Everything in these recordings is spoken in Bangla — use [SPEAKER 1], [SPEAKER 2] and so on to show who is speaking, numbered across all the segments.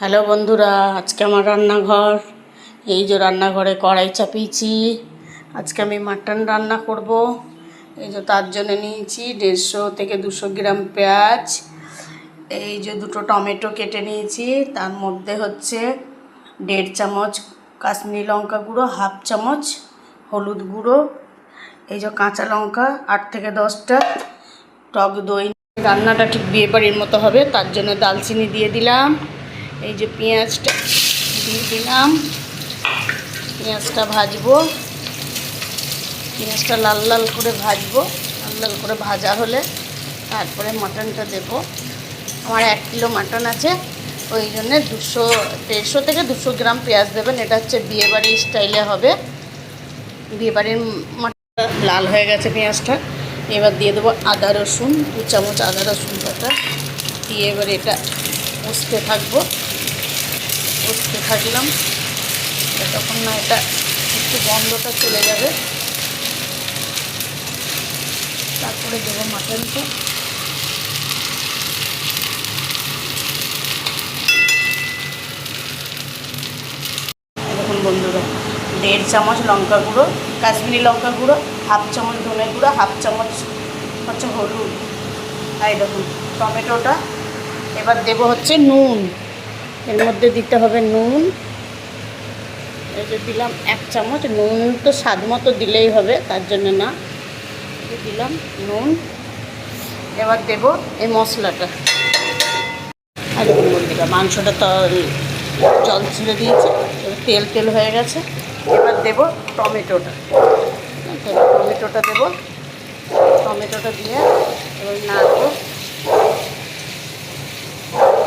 [SPEAKER 1] হ্যালো বন্ধুরা, আজকে আমার রান্নাঘর। এই যে রান্নাঘরে কড়াই চাপিয়েছি। আজকে আমি মাটন রান্না করব। এই যে তার জন্য নিয়েছি 150 থেকে 200 গ্রাম পেঁয়াজ। এই যে দুটো টমেটো কেটে নিয়েছি। তার মধ্যে হচ্ছে 1.5 চামচ কাশ্মীরি লঙ্কা গুঁড়ো, 1/2 চামচ হলুদ গুঁড়ো, এই যে কাঁচা লঙ্কা 8 থেকে 10টা, টক দই। রান্নাটা ঠিক বিয়ে বাড়ির মতো হবে, তার জন্য দালচিনি দিয়ে দিলাম। এই যে পেঁয়াজটা দিয়ে দিলাম। পেঁয়াজটা ভাজবো, পেঁয়াজটা লাল লাল করে ভাজবো। লাল লাল করে ভাজা হলে তারপরে মাটনটা দেব। আমার 1 কিলো মাটন আছে, ওই জন্য 150 থেকে 200 গ্রাম পেঁয়াজ দেবেন। এটা হচ্ছে বিয়েবাড়ির স্টাইলে হবে। বিয়েবাড়ির মাটনটা লাল হয়ে গেছে পেঁয়াজটা। এবার দিয়ে দেবো আদা রসুন, 2 চামচ আদা রসুন বাটা দিয়ে এবার এটা কষতে থাকবো। কষতে থাকলাম যতক্ষণ না এটা একটু গন্ধটা চলে যাবে, তারপরে দেবো মাটনটা। দেখুন বন্ধুরা, 1.5 চামচ লঙ্কা গুঁড়ো, কাশ্মীরি লঙ্কা গুঁড়ো, 1/2 চামচ ধনে গুঁড়ো, 1/2 চামচ হচ্ছে হলুদ। আর দেখুন টমেটোটা। এবার দেবো হচ্ছে নুন। এর মধ্যে দিতে হবে নুন। এই যে দিলাম 1 চামচ নুন। তো স্বাদ মতো দিলেই হবে, তার জন্য না দিলাম নুন। এবার দেব এই মশলাটা। আর দেখুন বন্ধুরা, মাংসটা তো জল ছেড়ে দিয়েছে, এবার তেল তেল হয়ে গেছে। এবার দেব টমেটোটা। টমেটোটা দেব। টমেটোটা দিয়ে এবার নাড়বো,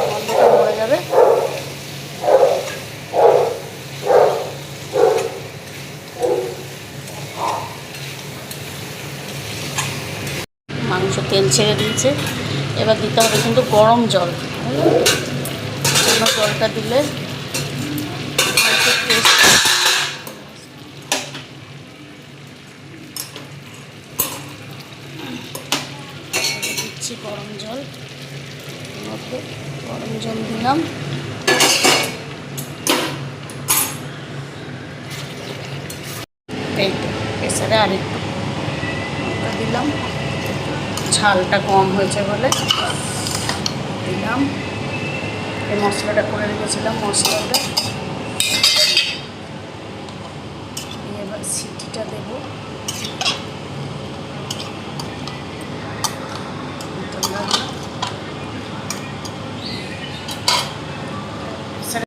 [SPEAKER 1] গন্ধটা মরে যাবে। মাংস তেল ছেড়ে দিয়েছে। এবার দিতে হবে কিন্তু গরম জল। জলটা দিলে দিচ্ছি গরম জল। গরম জল দিলাম। এই তো প্রেসারে আরেকটু দিলাম, ঝালটা কম হয়েছে বলে দিলাম। এই মশলাটা করে রেখেছিলাম, মশলাটা